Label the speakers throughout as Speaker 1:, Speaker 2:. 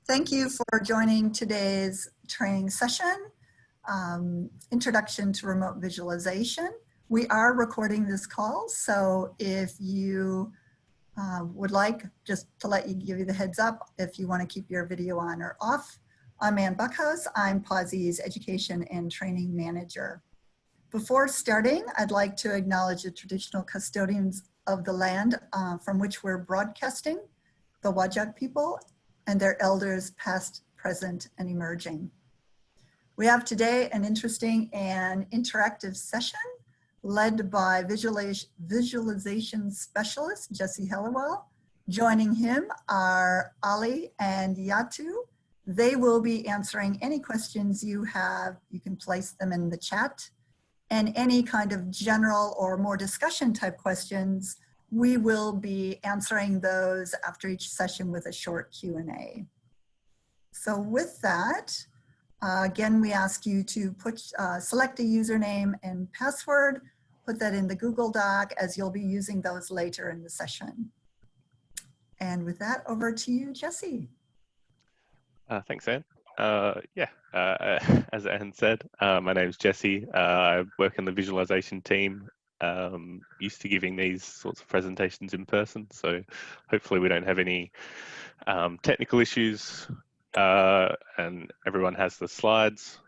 Speaker 1: Thank you for joining today's training session, Introduction to Remote Visualization. We are recording this call, so if you would like, just to give you the heads up, if you want to keep your video on or off. I'm Ann Buckhouse. I'm Pawsey's Education and Training Manager. Before starting, I'd like to acknowledge the traditional custodians of the land from which we're broadcasting, the Whadjuk people, and their elders past, present, and emerging. We have today an interesting and interactive session led by visualization specialist Jesse Helliwell. Joining him are Ali and Yatu. They will be answering any questions you have. You can place them in the chat. And any kind of general or more discussion type questions, we will be answering those after each session with a short Q&A. So with that, again, we ask you to select a username and password, put that in the Google Doc as you'll be using those later in the session. And with that, over to you, Jesse.
Speaker 2: Thanks, Anne. As Anne said, my name is Jesse. I work in the visualization team. Used to giving these sorts of presentations in person, so hopefully we don't have any technical issues, and everyone has the slides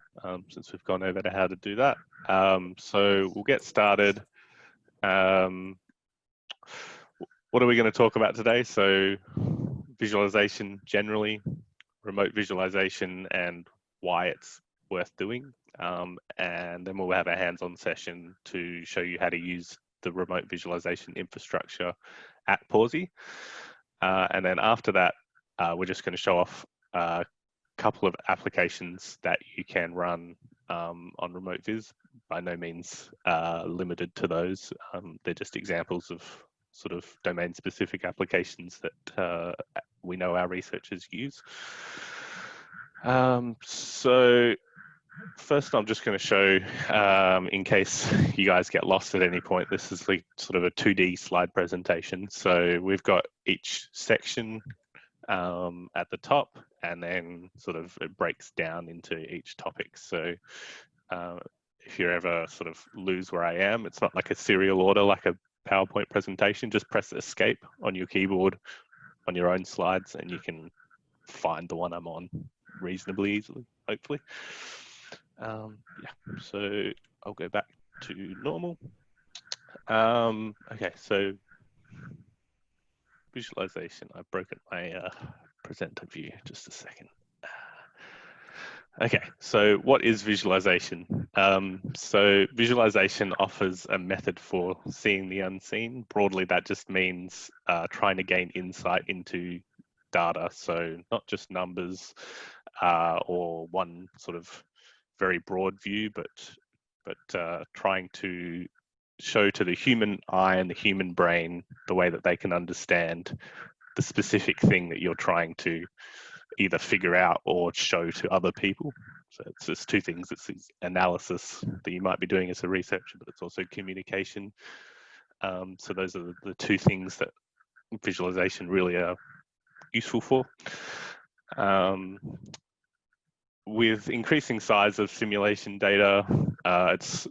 Speaker 2: since we've gone over to how to do that. So we'll get started. What are we going to talk about today? So visualization generally, remote visualization, and why it's worth doing. And then we'll have a hands-on session to show you how to use the remote visualization infrastructure at Pawsey. And then after that, we're just going to show off a couple of applications that you can run on remote viz. By no means limited to those. They're just examples of sort of domain-specific applications that we know our researchers use. So first, I'm just going to show, in case you guys get lost at any point, this is like sort of a 2D slide presentation. So we've got each section at the top, and then sort of it breaks down into each topic. So if you ever sort of lose where I am, it's not like a serial order like a PowerPoint presentation. Just press escape on your keyboard on your own slides, and you can find the one I'm on reasonably easily, hopefully. So I'll go back to normal. Okay, so visualization. I've broken my presenter view. Just a second. Okay, so what is visualization? So visualization offers a method for seeing the unseen. Broadly, that just means trying to gain insight into data. So not just numbers or one sort of very broad view, but trying to show to the human eye and the human brain the way that they can understand the specific thing that you're trying to either figure out or show to other people. So it's just two things. It's analysis that you might be doing as a researcher, but it's also communication. So those are the two things that visualization really are useful for. With increasing size of simulation data, it's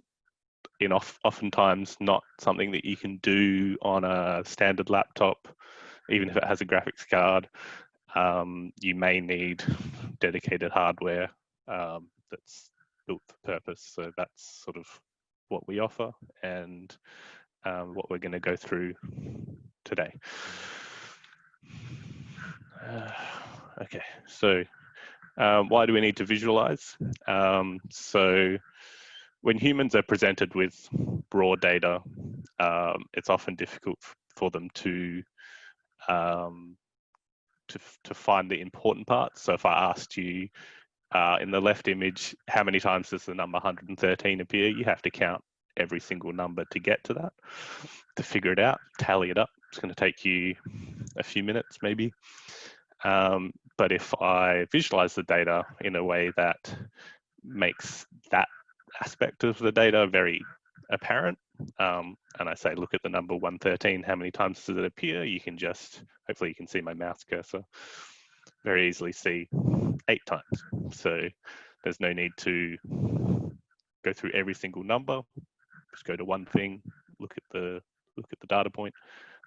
Speaker 2: oftentimes not something that you can do on a standard laptop, even if it has a graphics card. You may need dedicated hardware that's built for purpose. So that's sort of what we offer and what we're going to go through today. Okay, so why do we need to visualize? So when humans are presented with raw data, it's often difficult for them to find the important parts. So if I asked you in the left image, how many times does the number 113 appear? You have to count every single number to get to that, to figure it out, tally it up. It's going to take you a few minutes maybe. But if I visualize the data in a way that makes that aspect of the data very apparent, and I say, look at the number 113, how many times does it appear? You can just, hopefully you can see my mouse cursor. very easily see 8 times. So there's no need to go through every single number. Just go to one thing, look at the data point,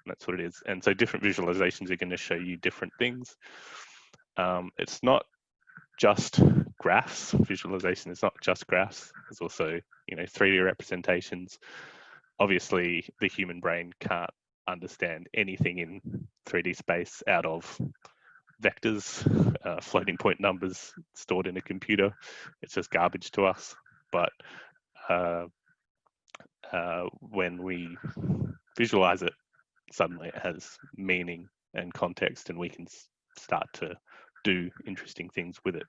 Speaker 2: and that's what it is. And so different visualizations are going to show you different things. It's not just graphs. Visualization is not just graphs. There's also, 3D representations. Obviously, the human brain can't understand anything in 3D space out of vectors, floating point numbers stored in a computer. It's just garbage to us. But when we visualize it, suddenly it has meaning and context, and we can start to do interesting things with it.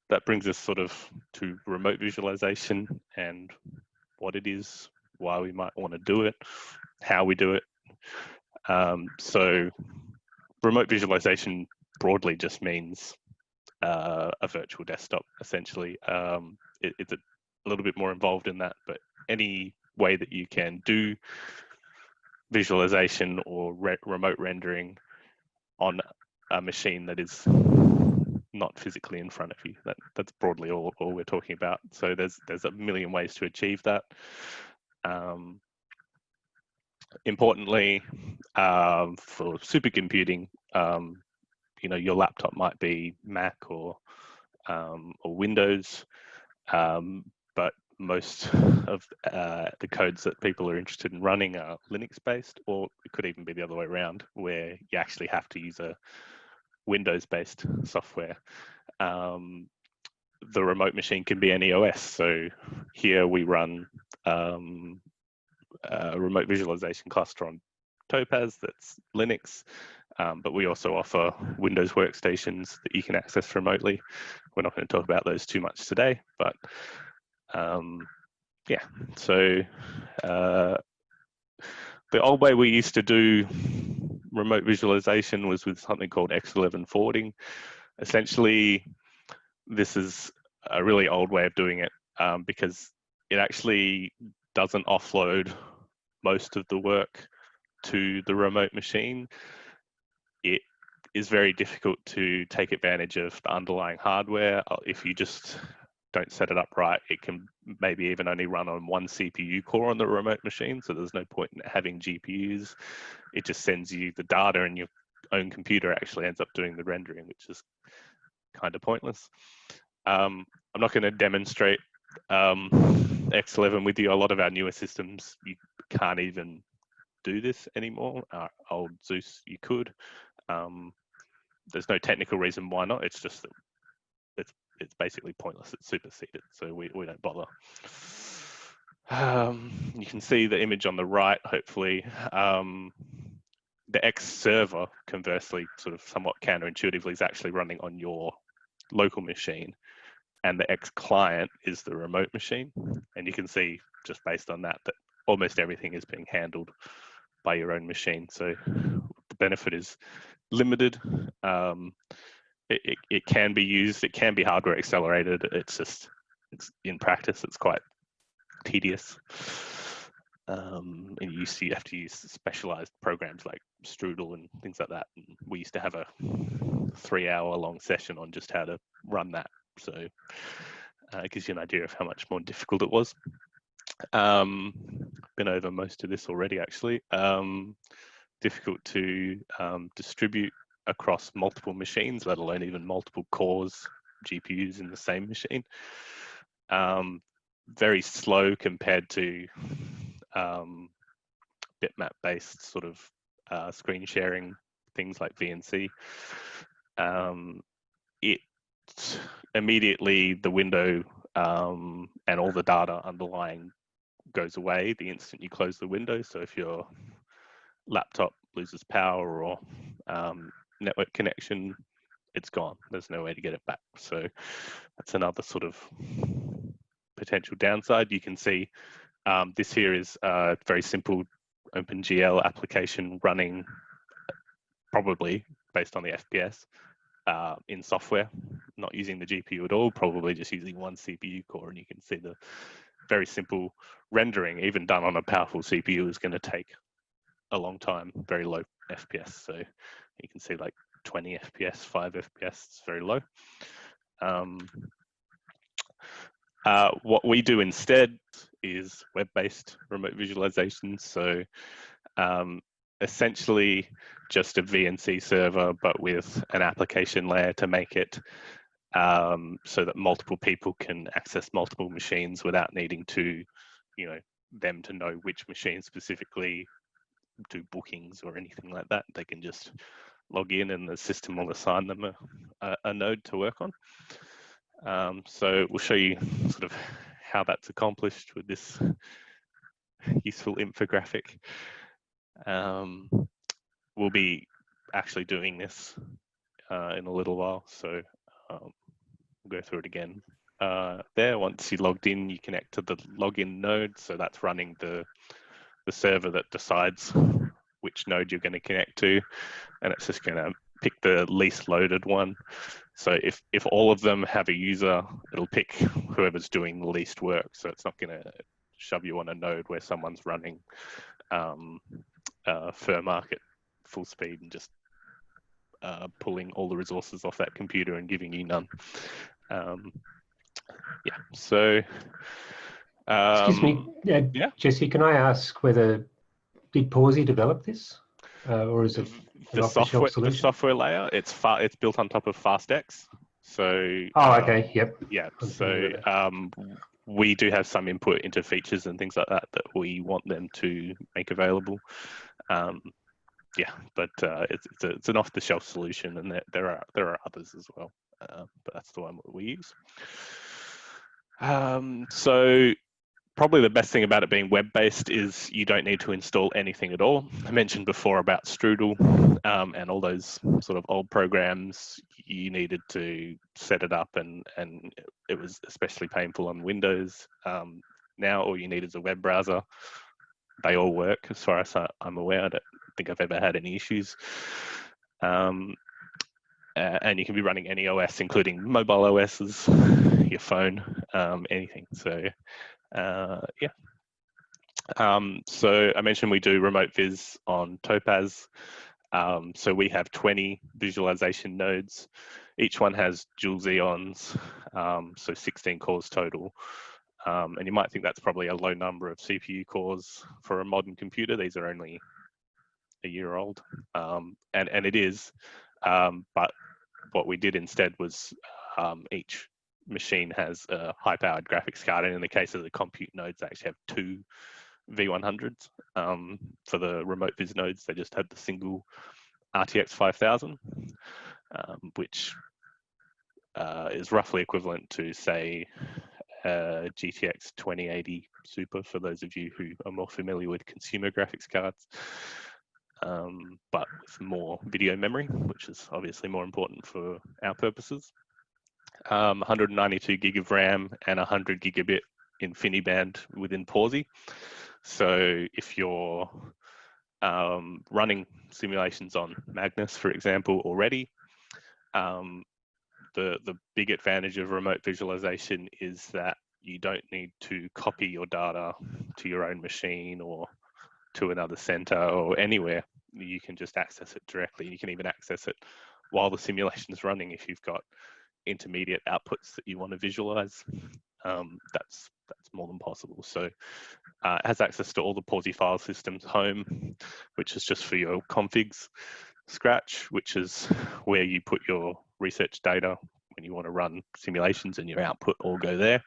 Speaker 2: That brings us sort of to remote visualization and what it is, why we might want to do it, how we do it. So remote visualization broadly just means a virtual desktop, essentially. It's a little bit more involved in that, but any way that you can do visualization or remote rendering on a machine that is not physically in front of you. That's broadly all we're talking about. So there's a million ways to achieve that. Importantly, for supercomputing, your laptop might be Mac or Windows, but most of the codes that people are interested in running are Linux-based, or it could even be the other way around, where you actually have to use a Windows-based software. The remote machine can be any OS. So here we run a remote visualization cluster on Topaz that's Linux, but we also offer Windows workstations that you can access remotely. We're not going to talk about those too much today, but yeah. So the old way we used to do remote visualization was with something called X11 forwarding. Essentially, this is a really old way of doing it because it actually doesn't offload most of the work to the remote machine. It is very difficult to take advantage of the underlying hardware. If you just don't set it up right, it can maybe even only run on one CPU core on the remote machine, so there's no point in having GPUs. It just sends you the data, and your own computer actually ends up doing the rendering, which is kind of pointless. I'm not going to demonstrate X11 with you. A lot of our newer systems, you can't even do this anymore. Our old Zeus, you could. There's no technical reason why not. It's just that it's basically pointless. It's superseded, so we don't bother. You can see the image on the right, hopefully. The X server, conversely, sort of somewhat counterintuitively, is actually running on your local machine, and the X client is the remote machine. And you can see just based on that almost everything is being handled by your own machine. So the benefit is limited. It can be used, it can be hardware accelerated. It's in practice, it's quite tedious. And you have to use specialized programs like Strudel and things like that. And we used to have a 3-hour-long session on just how to run that. So it gives you an idea of how much more difficult it was. Been over most of this already, actually. Difficult to distribute across multiple machines, let alone even multiple cores, GPUs in the same machine. Very slow compared to bitmap-based sort of screen sharing, things like VNC. It immediately, the window and all the data underlying goes away the instant you close the window. So if your laptop loses power or network connection, it's gone. There's no way to get it back. So that's another sort of potential downside. You can see this here is a very simple OpenGL application running probably based on the FPS in software, not using the GPU at all, probably just using one CPU core, and you can see the very simple rendering, even done on a powerful CPU, is going to take a long time, very low FPS. So you can see like 20 FPS, 5 FPS, it's very low. What we do instead is web-based remote visualizations. So essentially just a VNC server, but with an application layer to make it so that multiple people can access multiple machines without needing to, them to know which machine specifically do bookings or anything like that. They can just log in and the system will assign them a node to work on. So we'll show you sort of how that's accomplished with this useful infographic. We'll be actually doing this in a little while, so we'll go through it again. There, once you logged in, you connect to the login node, so that's running the server that decides which node you're going to connect to, and it's just going to pick the least loaded one. So if all of them have a user, it'll pick whoever's doing the least work. So it's not going to shove you on a node where someone's running fair market full speed and just pulling all the resources off that computer and giving you none. Yeah, so
Speaker 3: excuse me,
Speaker 2: yeah,
Speaker 3: Jesse, can I ask did Pawsey develop this, or is it an off-the-shelf solution?
Speaker 2: The software layer, it's built on top of FastX. So
Speaker 3: okay, yep.
Speaker 2: Yeah, so we do have some input into features and things like that we want them to make available. Yeah, but it's an off-the-shelf solution, and there are others as well, but that's the one that we use. So probably the best thing about it being web-based is you don't need to install anything at all. I mentioned before about Strudel and all those sort of old programs. You needed to set it up, and it was especially painful on Windows. Now all you need is a web browser. They all work as far as I'm aware. I don't think I've ever had any issues. And you can be running any OS, including mobile OSs, your phone, anything. So yeah. So I mentioned we do remote viz on Topaz. So we have 20 visualization nodes. Each one has dual Xeons, so 16 cores total. And you might think that's probably a low number of CPU cores for a modern computer. These are only a year old, and it is. But what we did instead was each machine has a high-powered graphics card, and in the case of the compute nodes, they actually have two V100s. For the remote viz nodes, they just had the single RTX 5000, which is roughly equivalent to, say, GTX 2080 Super, for those of you who are more familiar with consumer graphics cards, but with more video memory, which is obviously more important for our purposes. 192 gig of RAM and 100 gigabit InfiniBand within Pawsey. So if you're running simulations on Magnus, for example, already, the big advantage of remote visualization is that you don't need to copy your data to your own machine or to another center or anywhere. You can just access it directly. You can even access it while the simulation is running if you've got intermediate outputs that you want to visualize. That's more than possible. So it has access to all the Pawsey file systems. Home, which is just for your configs. Scratch, which is where you put your research data when you want to run simulations, and your output all go there.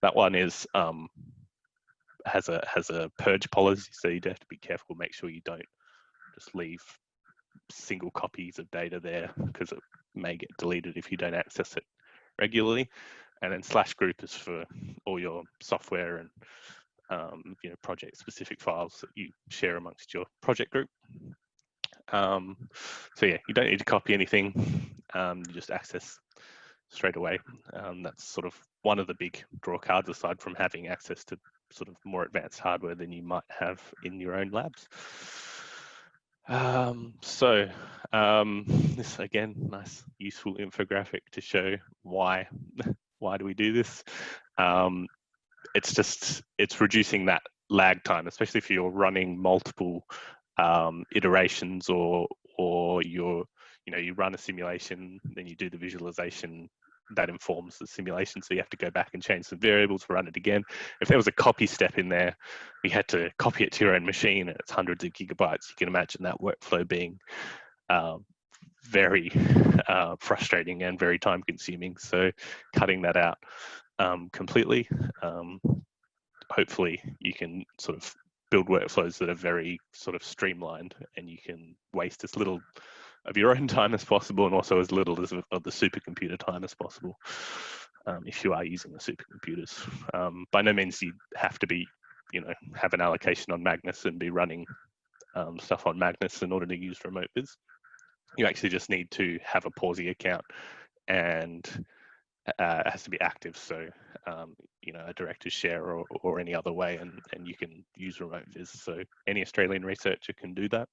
Speaker 2: That one is has a purge policy, so you have to be careful, make sure you don't just leave single copies of data there, because it may get deleted if you don't access it regularly. And then /group is for all your software and project specific files that you share amongst your project group. So yeah, you don't need to copy anything. You just access straight away. That's sort of one of the big draw cards, aside from having access to sort of more advanced hardware than you might have in your own labs. This again, nice useful infographic to show why do we do this. it's reducing that lag time, especially if you're running multiple iterations, or you run a simulation, then you do the visualization that informs the simulation. So you have to go back and change some variables, run it again. If there was a copy step in there, we had to copy it to your own machine, and it's hundreds of gigabytes. You can imagine that workflow being very frustrating and very time consuming. So cutting that out completely, hopefully you can sort of build workflows that are very sort of streamlined, and you can waste as little of your own time as possible, and also as little as of the supercomputer time as possible, if you are using the supercomputers. By no means you have to be, have an allocation on Magnus and be running stuff on Magnus in order to use remote viz. You actually just need to have a Pawsey account, and it has to be active. So, a director's share or any other way, and you can use remote viz. So any Australian researcher can do that,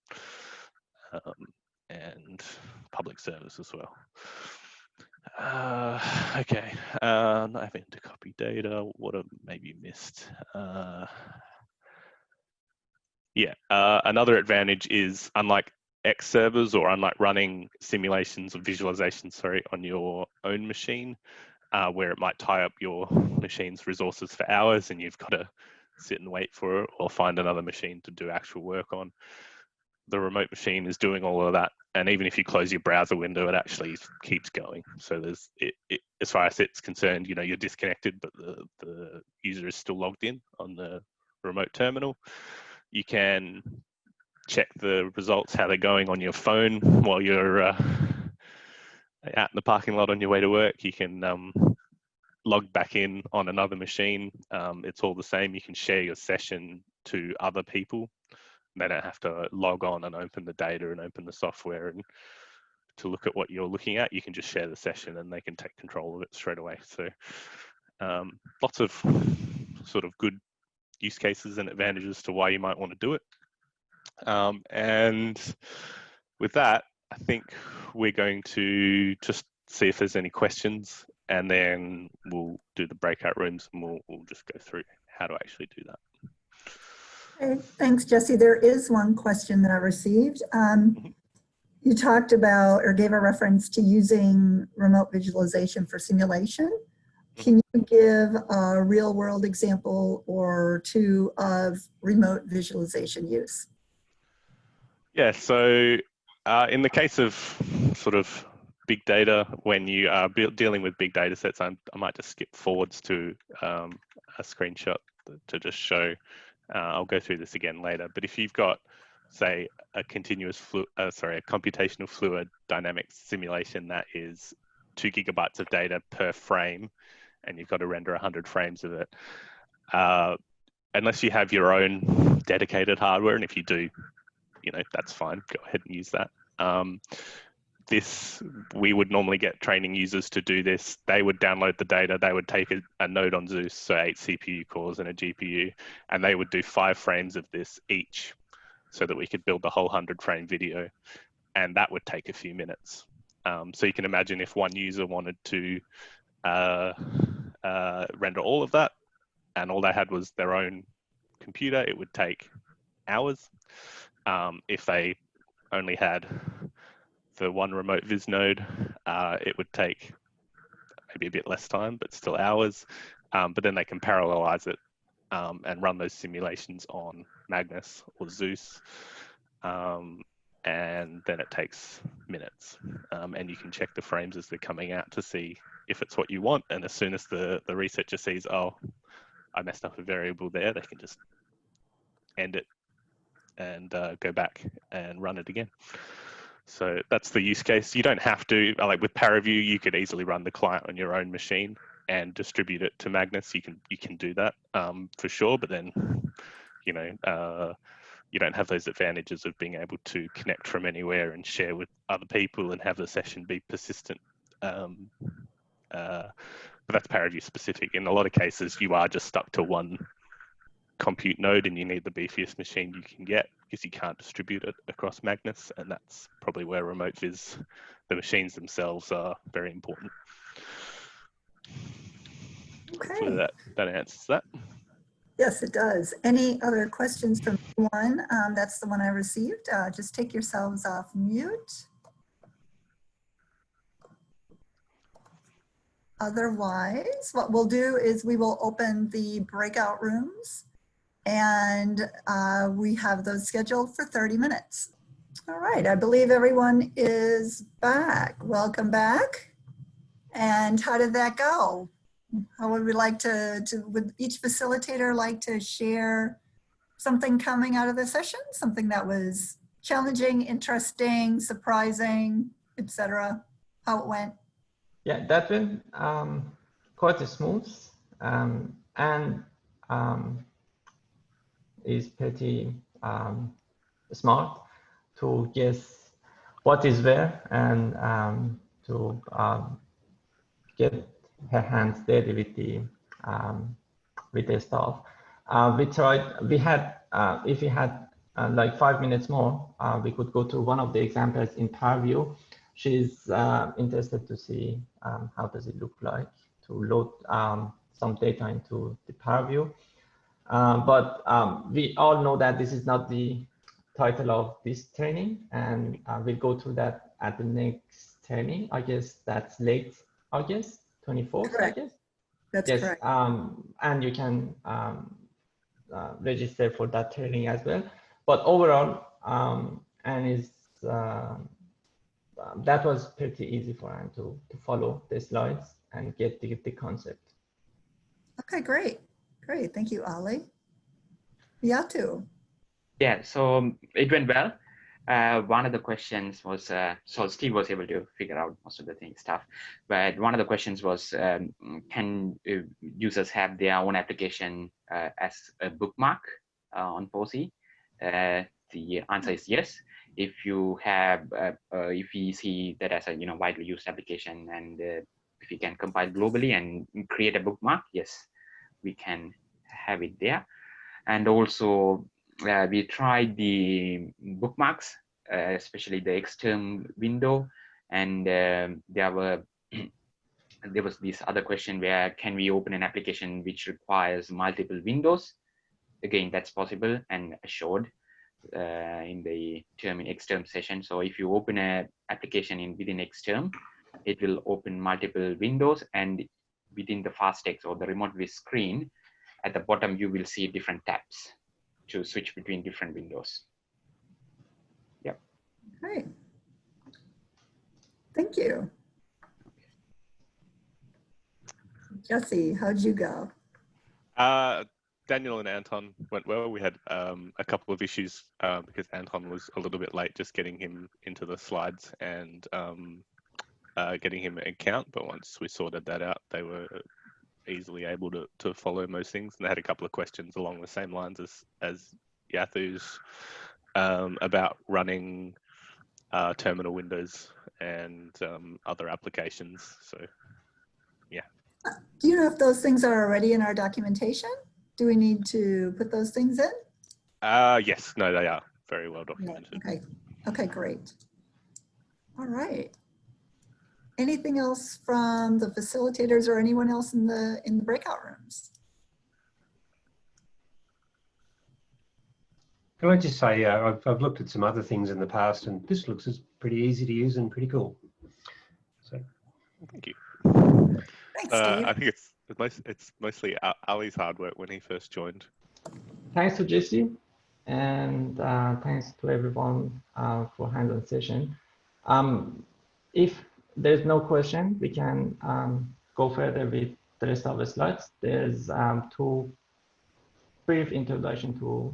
Speaker 2: and public service as well. Okay, not having to copy data. What have maybe missed? Another advantage is, unlike X servers, or unlike running simulations or visualizations, on your own machine, where it might tie up your machine's resources for hours, and you've got to sit and wait for it, or find another machine to do actual work on. The remote machine is doing all of that, and even if you close your browser window, it actually keeps going. So there's as far as it's concerned, you're disconnected, but the user is still logged in on the remote terminal. You can check the results, how they're going, on your phone while you're out in the parking lot on your way to work. You can log back in on another machine. It's all the same. You can share your session to other people. They don't have to log on and open the data and open the software and to look at what you're looking at. You can just share the session, and they can take control of it straight away. So lots of sort of good use cases and advantages to why you might want to do it. And with that, I think we're going to just see if there's any questions, and then we'll do the breakout rooms, and we'll just go through how to actually do that.
Speaker 1: Okay, thanks, Jesse. There is one question that I received. You talked about, or gave a reference to, using remote visualization for simulation. Can you give a real world example or two of remote visualization use?
Speaker 2: Yeah, so in the case of sort of big data, when you are dealing with big data sets, I might just skip forwards to a screenshot to just show. I'll go through this again later, but if you've got, say, a computational fluid dynamics simulation that is 2 gigabytes of data per frame, and you've got to render 100 frames of it, unless you have your own dedicated hardware, and if you do, that's fine, go ahead and use that. We would normally get training users to do this. They would download the data, they would take a node on Zeus, so 8 CPU cores and a GPU, and they would do 5 frames of this each, so that we could build the whole 100-frame video, and that would take a few minutes. So you can imagine if one user wanted to render all of that, and all they had was their own computer, it would take hours. If they only had the one remote viz node, it would take maybe a bit less time, but still hours. But then they can parallelize it and run those simulations on Magnus or Zeus. And then it takes minutes. And you can check the frames as they're coming out to see if it's what you want. And as soon as the researcher sees, oh, I messed up a variable there, they can just end it and go back and run it again. So that's the use case. You don't have to, like with ParaView, you could easily run the client on your own machine and distribute it to Magnus. You can do that for sure, but then you don't have those advantages of being able to connect from anywhere and share with other people and have the session be persistent. But that's ParaView specific. In a lot of cases, you are just stuck to one compute node, and you need the beefiest machine you can get because you can't distribute it across Magnus, and that's probably where remote viz, the machines themselves, are very important. Hopefully
Speaker 1: Okay.
Speaker 2: that answers that.
Speaker 1: Yes, it does. Any other questions from anyone? That's the one I received. Just take yourselves off mute. Otherwise, what we'll do is we will open the breakout rooms, and we have those scheduled for 30 minutes. All right, I believe everyone is back. Welcome back. And how did that go? How would we like would each facilitator like to share something coming out of the session? Something that was challenging, interesting, surprising, etc. How it went?
Speaker 4: Yeah, that went quite smooth and is pretty smart to guess what is where and to get her hands dirty with the stuff. We had, if we had like 5 minutes more, we could go to one of the examples in PowerView. She's interested to see how does it look like to load some data into the PowerView. But we all know that this is not the title of this training, and we'll go through that at the next training. I guess that's late August, 24th,
Speaker 1: Correct.
Speaker 4: I guess.
Speaker 1: That's
Speaker 4: Yes,
Speaker 1: correct.
Speaker 4: and you can register for that training as well. But overall, and is that was pretty easy for Anne to follow the slides and get the concept.
Speaker 1: Okay, great. Great. Thank you, Ali. Yatu.
Speaker 5: Yeah, so it went well. One of the questions was, so Steve was able to figure out most of the stuff, but one of the questions was, can users have their own application as a bookmark on Pawsey? The answer is yes. If you have, if we see that as a widely used application, and if you can compile globally and create a bookmark, yes, we can have it there. And also, we tried the bookmarks, especially the external window, and there was this other question where can we open an application which requires multiple windows? Again, that's possible and assured in the term in Xterm session. So if you open an application within Xterm, it will open multiple windows, and within the FastText or the remote viz screen, at the bottom, you will see different tabs to switch between different windows. Yep.
Speaker 1: Great. Thank you. Jesse, how'd you go?
Speaker 2: Daniel and Anton went well. We had a couple of issues because Anton was a little bit late just getting him into the slides and getting him an account. But once we sorted that out, they were easily able to follow most things. And they had a couple of questions along the same lines as Yathu's about running terminal windows and other applications. So, yeah.
Speaker 1: Do you know if those things are already in our documentation? Do we need to put those things in?
Speaker 2: Yes, no, they are very well documented.
Speaker 1: Okay, okay, great. All right. Anything else from the facilitators or anyone else in the breakout rooms?
Speaker 3: Can I just say, I've looked at some other things in the past, and this looks pretty easy to use and pretty cool. So,
Speaker 2: thank you.
Speaker 1: Thanks, Steve.
Speaker 2: I think it's mostly Ali's hard work when he first joined.
Speaker 4: Thanks to Jesse, and thanks to everyone for hands-on session. If there's no question, we can go further with the rest of the slides. There's two brief introduction to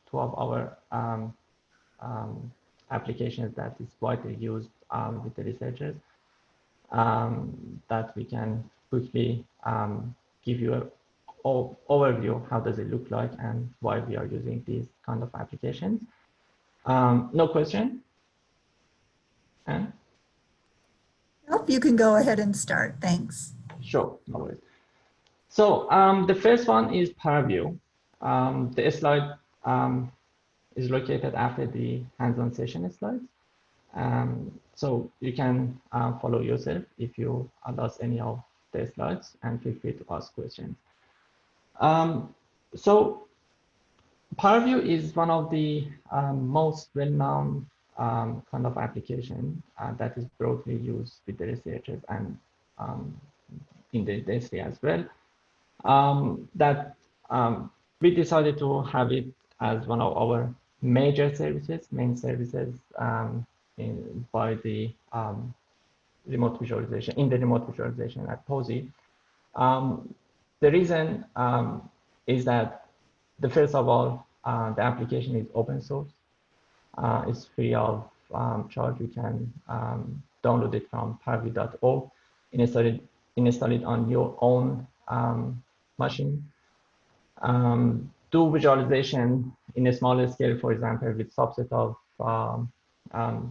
Speaker 4: two of our applications that is widely used with the researchers that we can quickly give you an overview how does it look like and why we are using these kind of applications. No question? Anne?
Speaker 1: Nope, you can go ahead and start. Thanks.
Speaker 4: Sure, no worries. So the first one is ParaView. The slide is located after the hands-on session slides. So you can follow yourself if you lost any of the slides and feel free to ask questions. So PowerView is one of the most well-known kind of application that is broadly used with the researchers and in the industry as well. We decided to have it as one of our major services, main services by the remote visualization, in the remote visualization at Pawsey. The reason is that first of all, the application is open source. It's free of charge. You can download it from ParaView.org, install it on your own machine. Do visualization in a smaller scale, for example, with subset of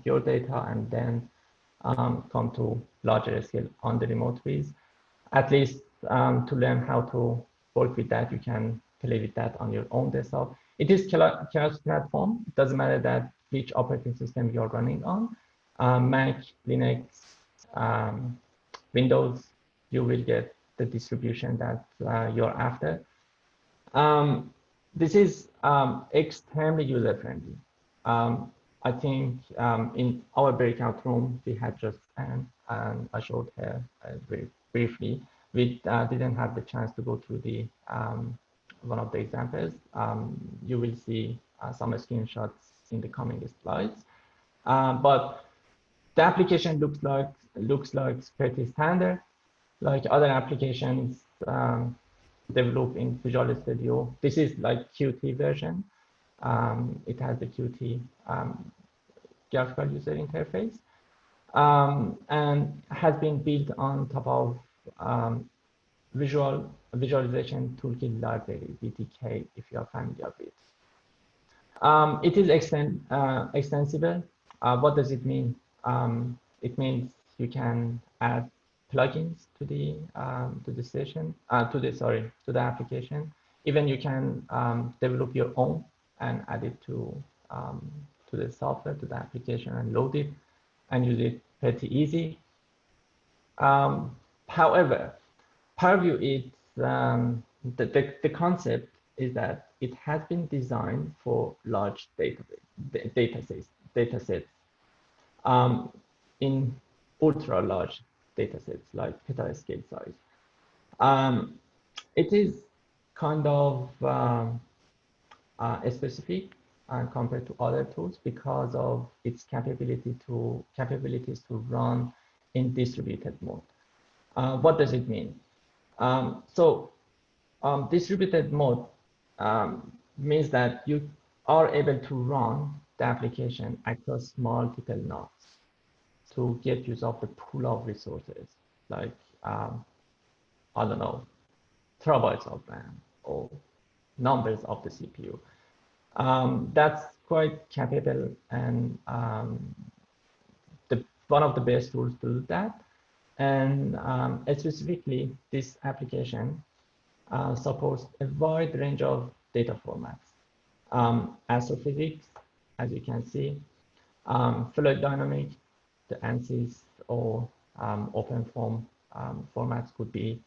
Speaker 4: your data, and then come to larger scale on the remote viz. At least to learn how to work with that, you can play with that on your own desktop. It is cross platform. It doesn't matter that which operating system you're running on, Mac, Linux, Windows, you will get the distribution that you're after. This is extremely user-friendly. I think in our breakout room, we had just Anne, and I showed her very briefly. We didn't have the chance to go through the one of the examples. You will see some screenshots in the coming slides. But the application looks like pretty standard, like other applications developed in Visual Studio. This is like Qt version. It has the Qt graphical user interface, and has been built on top of visualization toolkit library, VTK, if you are familiar with. It is extensible. What does it mean? It means you can add plugins to the application. Even you can develop your own and add it to the software, to the application, and load it and use it pretty easy. However, PowerView is the concept is that it has been designed for large data sets in ultra large data sets like petascale size. It is kind of specific compared to other tools because of its capabilities to run in distributed mode. What does it mean? Distributed mode means that you are able to run the application across multiple nodes to get use of the pool of resources, like I don't know, terabytes of RAM or numbers of the CPU. That's quite capable, and one of the best tools to do that. And specifically, this application supports a wide range of data formats. Astrophysics, as you can see, fluid dynamics, the ANSYS or OpenFOAM formats could be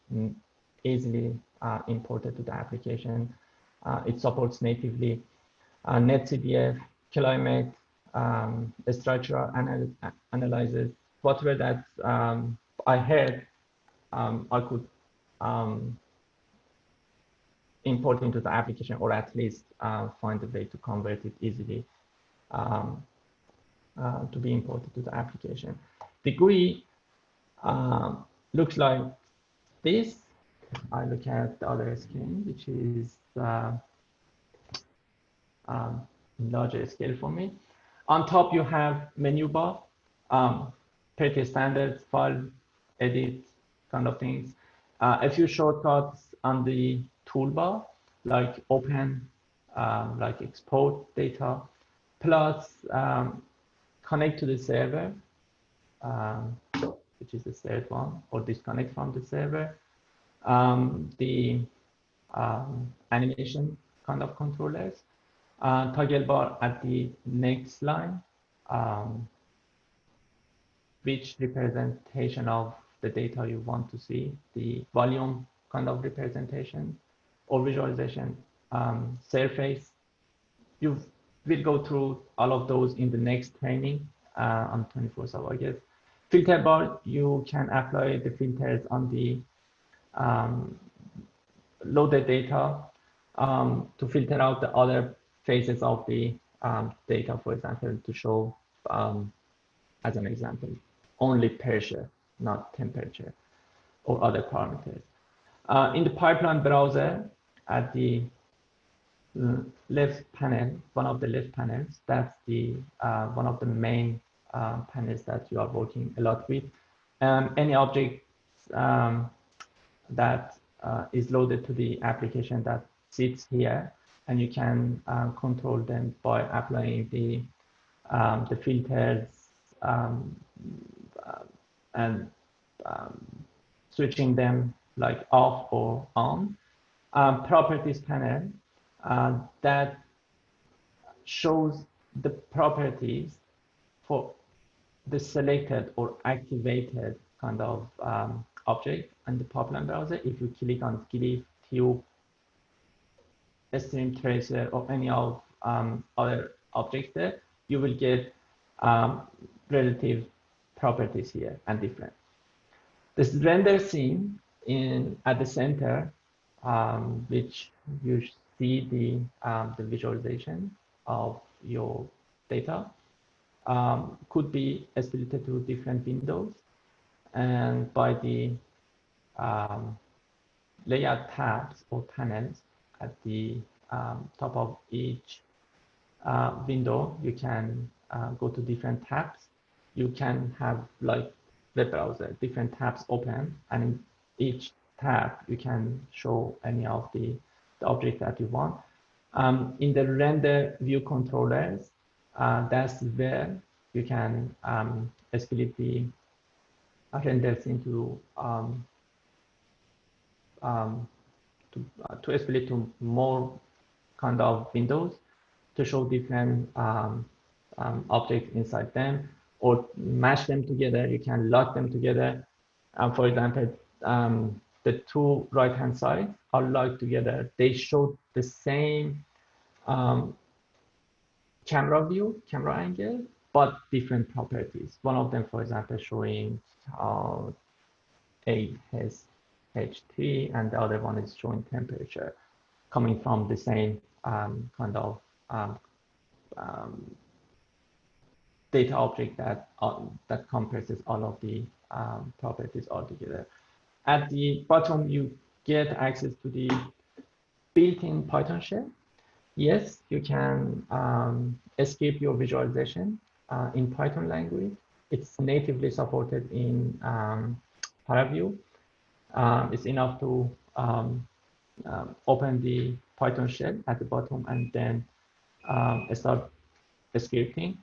Speaker 4: easily imported to the application. It supports natively NetCDF, climate, structural analysis, whatever that I heard I could import into the application, or at least find a way to convert it easily to be imported to the application. The GUI looks like this. I look at the other screen, which is larger scale for me. On top, you have menu bar, pretty standard file edit kind of things. A few shortcuts on the toolbar, like open, like export data, plus connect to the server, which is the third one, or disconnect from the server. The animation kind of controllers, toggle bar at the next line, which representation of the data you want to see, the volume kind of representation or visualization, surface. You will go through all of those in the next training on 24th of August. Filter bar, you can apply the filters on the loaded data to filter out the other phases of the data, for example, to show, as an example, only pressure, not temperature or other parameters. In the pipeline browser, at the left panel, one of the left panels, that's the one of the main panels that you are working a lot with. Any object that is loaded to the application that sits here, and you can control them by applying the filters and switching them like off or on. Properties panel that shows the properties for the selected or activated kind of object in the pipeline browser. If you click on glyph, tube, stream tracer, or any of other objects there, you will get relative properties here and different. This render scene at the center, which you see the visualization of your data, could be split to different windows, and by the layout tabs or panels at the top of each window, you can go to different tabs. You can have, like web browser, different tabs open, and in each tab you can show any of the object that you want. In the render view controllers, that's where you can split the renders into to split to more kind of windows to show different objects inside them, or mash them together. You can lock them together. For example, the two right-hand sides are locked together. They show the same camera view, camera angle, but different properties. One of them, for example, showing 8SH3, and the other one is showing temperature, coming from the same kind of data object that compresses all of the properties all together. At the bottom, you get access to the built-in Python shell. Yes, you can escape your visualization in Python language. It's natively supported in ParaView. It's enough to open the Python shell at the bottom and then start scripting.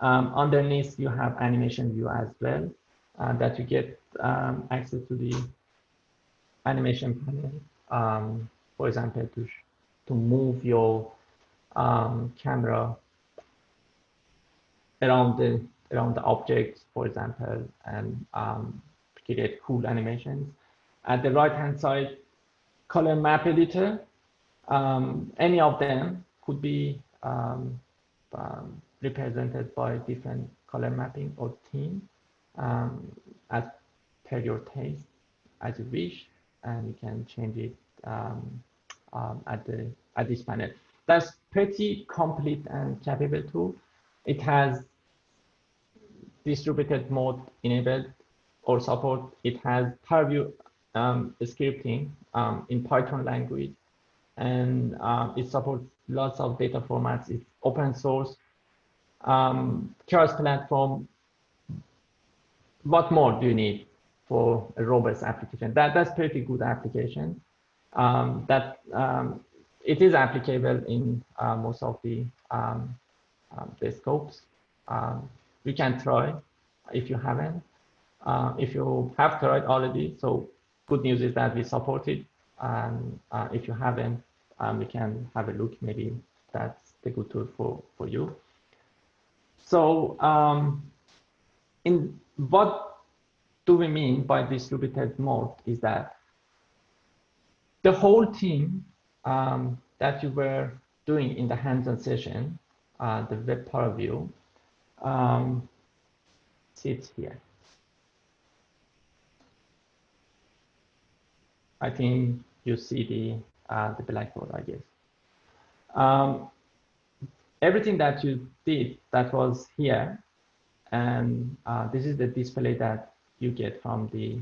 Speaker 4: Underneath, you have animation view as well, that you get access to the animation panel. For example, to move your camera around the objects, for example, and create cool animations. At the right-hand side, color map editor. Any of them could be represented by different color mapping or theme as per your taste, as you wish, and you can change it at this panel. That's pretty complete and capable tool. It has distributed mode enabled or support. It has PowerView scripting in Python language, and it supports lots of data formats. It's open source, cross-platform. What more do you need for a robust application? That's pretty good application. It is applicable in most of the scopes. You can try if you haven't. If you have tried already, so good news is that we support it. And if you haven't, you can have a look. Maybe that's the good tool for you. So in what do we mean by distributed mode is that the whole team that you were doing in the hands-on session, the web ParaView, sits here. I think you see the blackboard, I guess. Everything that you did that was here, and this is the display that you get from the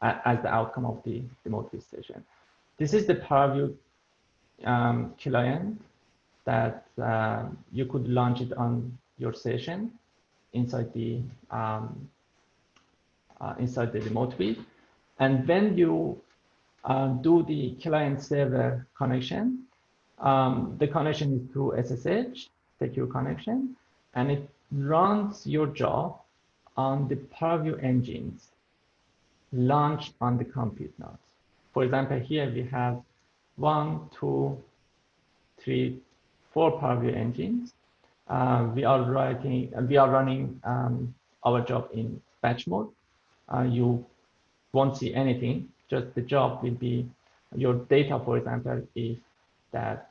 Speaker 4: as the outcome of the remote session. This is the PowerView client that you could launch it on your session inside the remote view, and when you do the client server connection, the connection is through SSH, secure connection, and it runs your job on the ParaView engines launched on the compute nodes. For example, here we have 1, 2, 3, 4 ParaView engines. We are running our job in batch mode. You won't see anything, just the job will be your data, for example, if that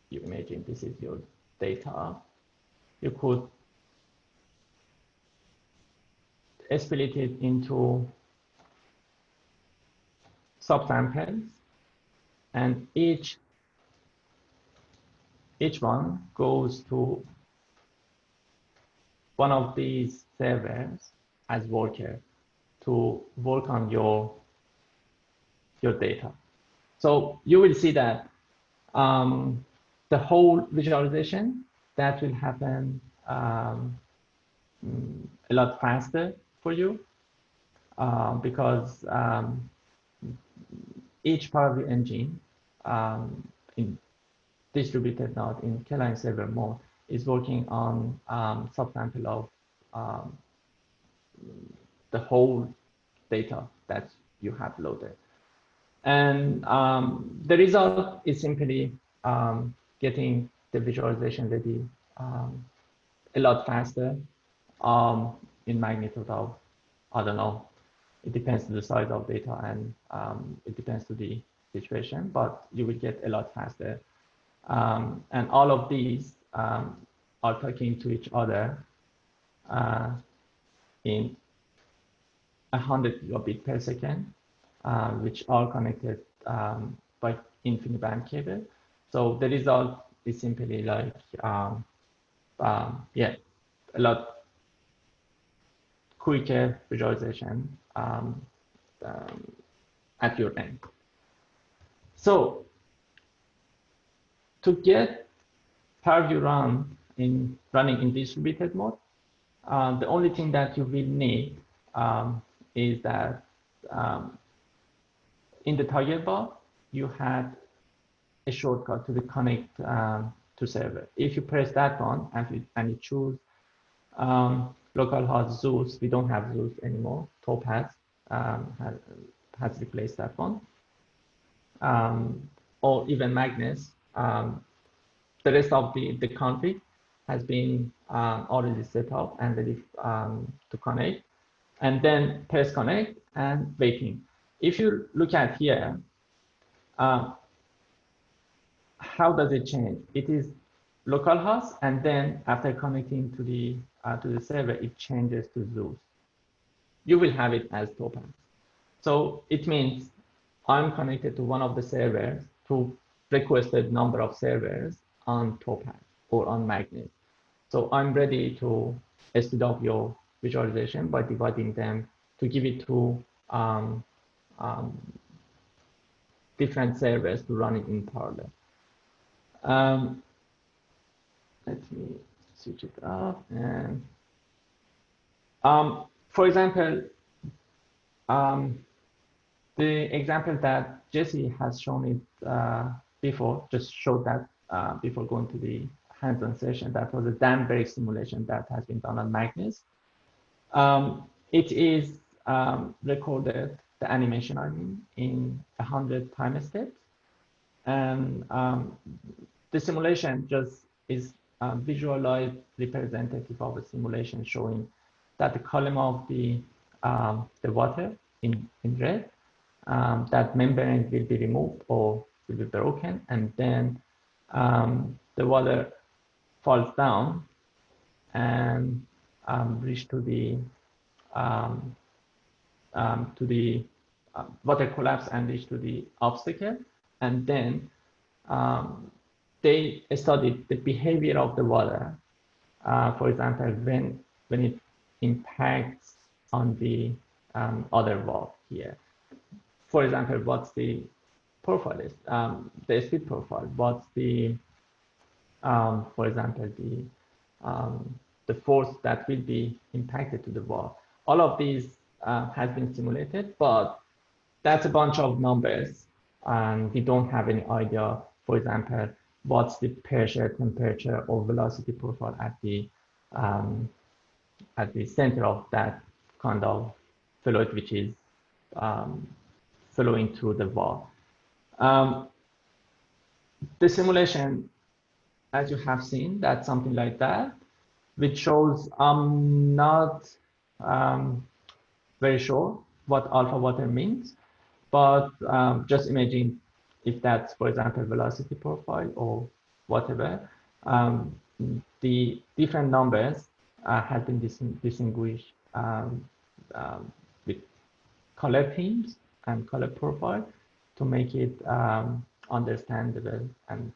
Speaker 4: you imagine this is your data, you could split it into subsamples, and each one goes to one of these servers as worker to work on your data. So you will see that the whole visualization that will happen a lot faster for you because each PowerView engine in distributed node in client server mode is working on subsample of the whole data that you have loaded. And the result is simply getting the visualization ready a lot faster in magnitude of, I don't know, it depends on the size of data and it depends to the situation, but you will get a lot faster. And all of these are talking to each other in 100 gigabit per second, which are connected by InfiniBand cable. So the result is simply like, yeah, a lot quicker visualization at your end. So to get PowerView running in distributed mode, the only thing that you will need is that in the target bar, you had a shortcut to the connect to server. If you press that one and you choose localhost Zeus, we don't have Zeus anymore. Topaz has replaced that one. Or even Magnus. The rest of the config has been already set up and ready to connect. And then press connect and waiting. If you look at here, how does it change? It is localhost, and then after connecting to the server, it changes to Zeus. You will have it as Topaz. So it means I'm connected to one of the servers to requested number of servers on Topaz or on Magnet. So I'm ready to speed up your visualization by dividing them to give it to different servers to run it in parallel. Let me switch it up. And for example, the example that Jesse has shown it before, just showed that before going to the hands-on session, that was a Danbury simulation that has been done on Magnus. It is recorded, the animation, I mean, in 100 time steps. And the simulation just is a visualized representative of a simulation showing that the column of the the water in red, that membrane will be removed or will be broken, and then the water falls down and reach to the water collapse and reach to the obstacle, and then they studied the behavior of the water. For example, when it impacts on the other wall here. For example, what's the profile is, the speed profile, what's the, for example, the force that will be impacted to the wall. All of these has been simulated, but that's a bunch of numbers, and we don't have any idea, for example, what's the pressure, temperature, or velocity profile at the center of that kind of fluid which is flowing through the wall. The simulation, as you have seen, that's something like that, which shows I'm not very sure what alpha water means, but just imagine if that's, for example, velocity profile or whatever. The different numbers have been distinguished with color themes and color profile to make it understandable and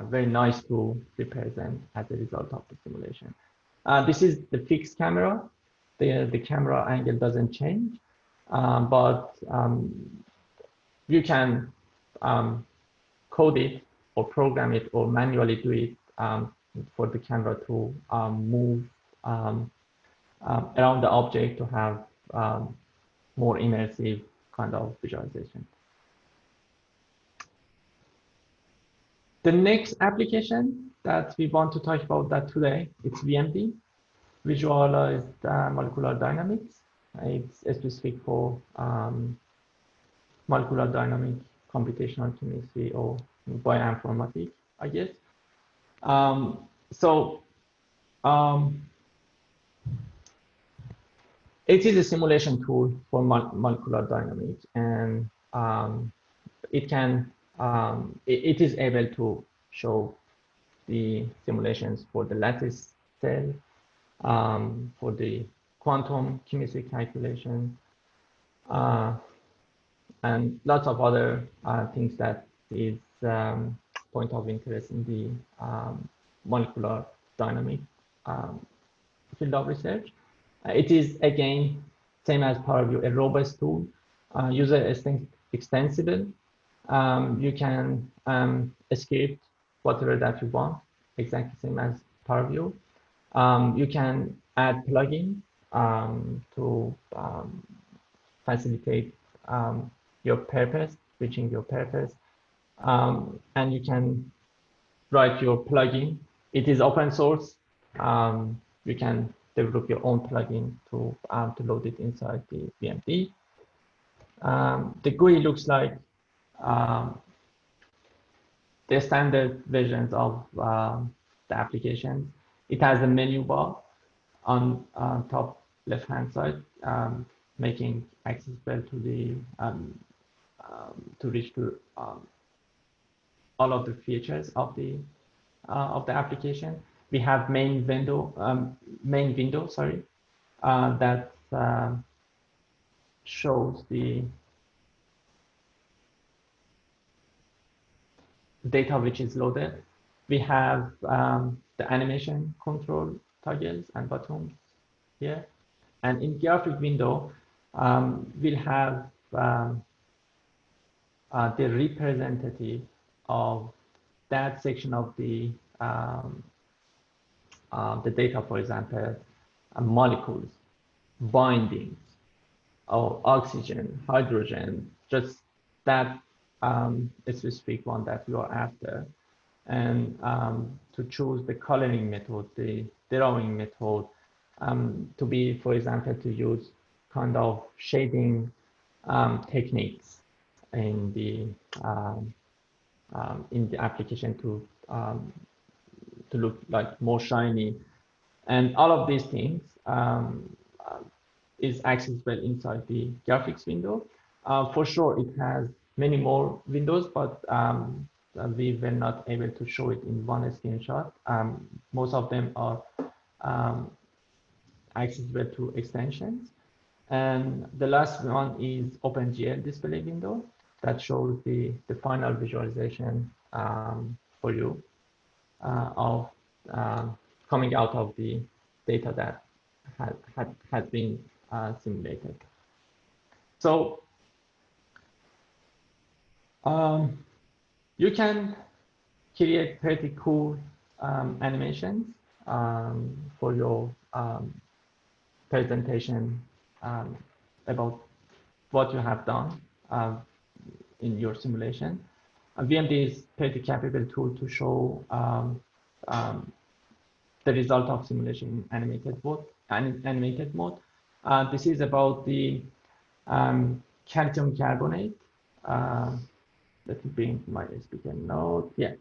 Speaker 4: very nice to represent as a result of the simulation. This is the fixed camera. The camera angle doesn't change, but you can code it or program it or manually do it for the camera to move around the object to have more immersive kind of visualization. The next application that we want to talk about that today, it's VMD, Visualized Molecular Dynamics. It's specific for molecular dynamic, computational chemistry, or bioinformatics, I guess. It is a simulation tool for molecular dynamics, and it is able to show the simulations for the lattice cell, for the quantum chemistry calculation, and lots of other things that is point of interest in the molecular dynamic field of research. It is, again, same as PowerView, a robust tool, user extensible. You can script whatever that you want, exactly same as PowerView. You can add plugins to facilitate your purpose, reaching your purpose. And you can write your plugin. It is open source. You can develop your own plugin to load it inside the VMD. The GUI looks like the standard versions of the application. It has a menu bar on top left-hand side, making accessible to the to reach to all of the features of the application. We have main window, that shows the data which is loaded. We have the animation control toggles and buttons here. And in graphic window, we'll have the representative of that section of the data, for example, molecules, bindings, or oxygen, hydrogen, just that specific one that you are after. And to choose the coloring method, the drawing method, to be, for example, to use kind of shading techniques in the application to look like more shiny, and all of these things is accessible inside the graphics window. For sure, it has many more windows, but we were not able to show it in one screenshot. Most of them are accessible through extensions. And the last one is OpenGL display window that shows the final visualization for you of coming out of the data that had been simulated. So you can create pretty cool animations for your presentation about what you have done in your simulation. VMD is pretty capable tool to show the result of simulation in animated mode. This is about the calcium carbonate. Let me bring my speaker note. Yeah.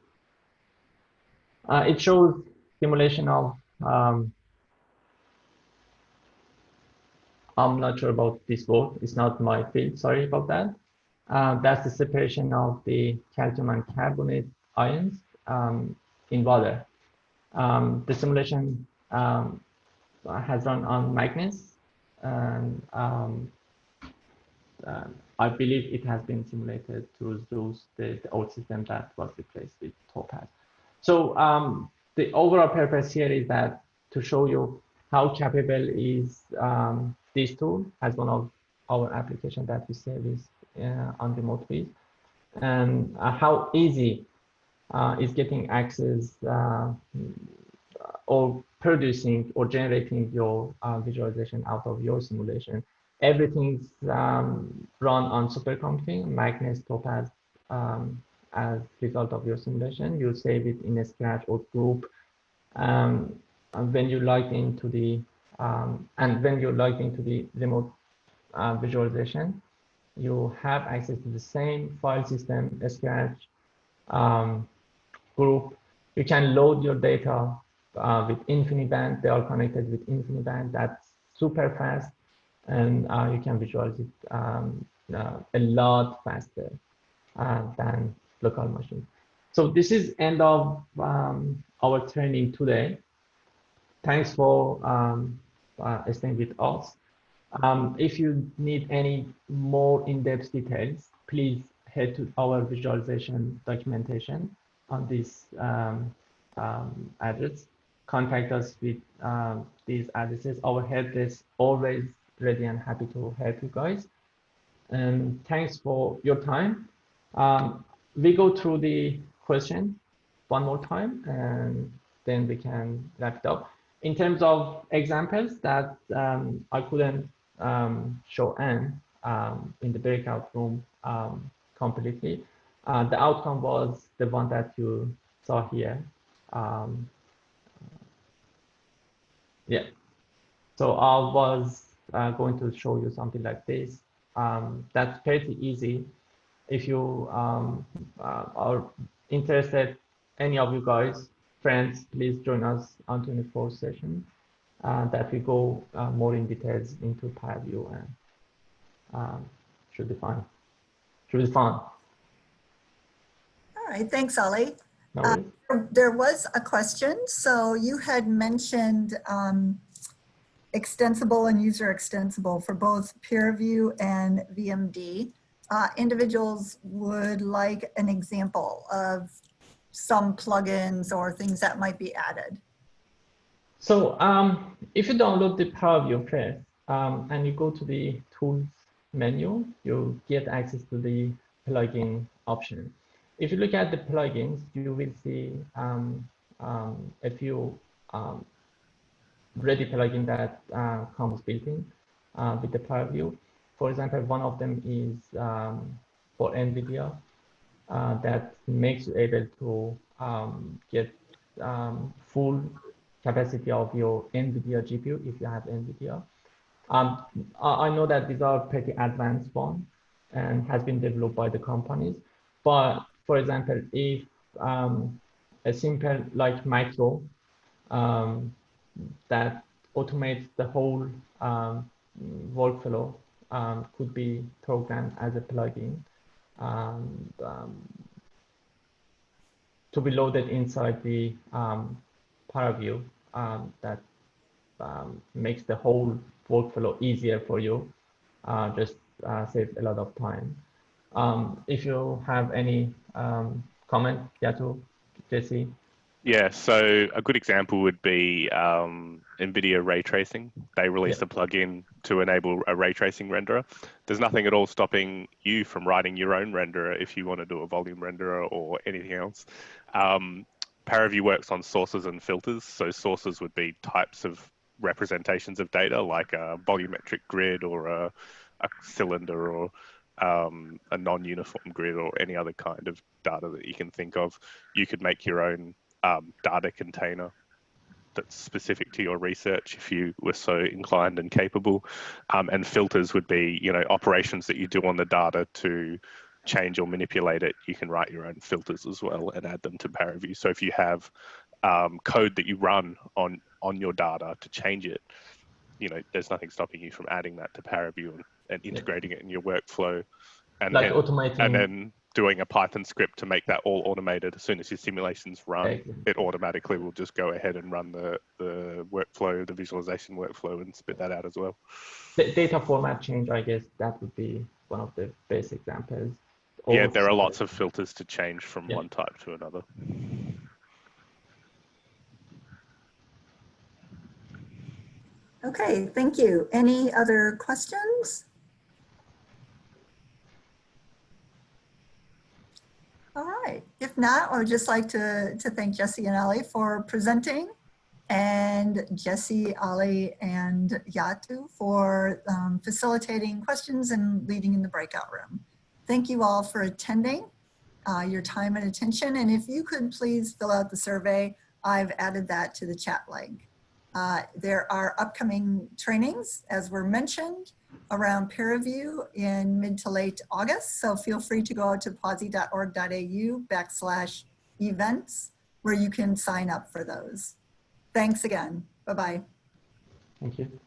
Speaker 4: It shows simulation of, I'm not sure about this word. It's not my field. Sorry about that. That's the separation of the calcium and carbonate ions in water. The simulation has run on Magnus, and I believe it has been simulated through the old system that was replaced with Topaz. So the overall purpose here is that to show you how capable is this tool as one of our applications that we service on remote base, and how easy is getting access or producing or generating your visualization out of your simulation. Everything's run on supercomputing, Magnus, Topaz, as result of your simulation. You save it in a Scratch or group. And when you log into the remote visualization, you have access to the same file system, Scratch, group. You can load your data with InfiniBand. They are connected with InfiniBand. That's super fast, and you can visualize it a lot faster than local machine. So this is end of our training today. Thanks for staying with us. If you need any more in-depth details, please head to our visualization documentation on this address. Contact us with these addresses. Our help is always ready and happy to help you guys. And thanks for your time. We go through the question one more time, and then we can wrap it up. In terms of examples that I couldn't show Anne in the breakout room completely, the outcome was the one that you saw here. Yeah, so I was going to show you something like this. That's pretty easy. If you are interested, any of you guys, friends, please join us on 24th session that we go more in details into ParaView, and should be fun. Should be fun.
Speaker 1: All right, thanks, Ali.
Speaker 4: No worries.
Speaker 1: There was a question. So you had mentioned extensible and user extensible for both ParaView and VMD. Individuals would like an example of some plugins or things that might be added.
Speaker 4: So if you download the PowerView first and you go to the tools menu, you get access to the plugin option. If you look at the plugins, you will see a few ready plugin that comes built in with the PowerView. For example, one of them is for NVIDIA that makes you able to get full capacity of your NVIDIA GPU if you have NVIDIA. I know that these are pretty advanced ones and has been developed by the companies. But for example, if a simple like macro that automates the whole workflow could be programmed as a plugin to be loaded inside the ParaView that makes the whole workflow easier for you, just save a lot of time. If you have any comment, Yatu, Jesse?
Speaker 2: Yeah, so a good example would be NVIDIA ray tracing. They released a plugin to enable a ray tracing renderer. There's nothing at all stopping you from writing your own renderer if you want to do a volume renderer or anything else. ParaView works on sources and filters. So sources would be types of representations of data, like a volumetric grid or a cylinder or a non-uniform grid or any other kind of data that you can think of. You could make your own data container that's specific to your research if you were so inclined and capable. And filters would be, you know, operations that you do on the data to change or manipulate it. You can write your own filters as well and add them to ParaView. So if you have code that you run on your data to change it, you know, there's nothing stopping you from adding that to ParaView and integrating it in your workflow. And
Speaker 4: like
Speaker 2: then,
Speaker 4: automating.
Speaker 2: And then doing a Python script to make that all automated. As soon as your simulations run, it automatically will just go ahead and run the workflow, the visualization workflow, and spit that out as well.
Speaker 4: The data format change, I guess that would be one of the best examples.
Speaker 2: Yeah, there are lots of filters to change from one type to another.
Speaker 1: Okay, thank you. Any other questions? All right, if not, I would just like to thank Jesse and Ali for presenting, and Jesse, Ali, and Yatu for facilitating questions and leading in the breakout room. Thank you all for attending, your time and attention, and if you could please fill out the survey, I've added that to the chat link. There are upcoming trainings, as were mentioned, around ParaView in mid to late August. So feel free to go out to pawsey.org.au/events where you can sign up for those. Thanks again. Bye-bye.
Speaker 4: Thank you.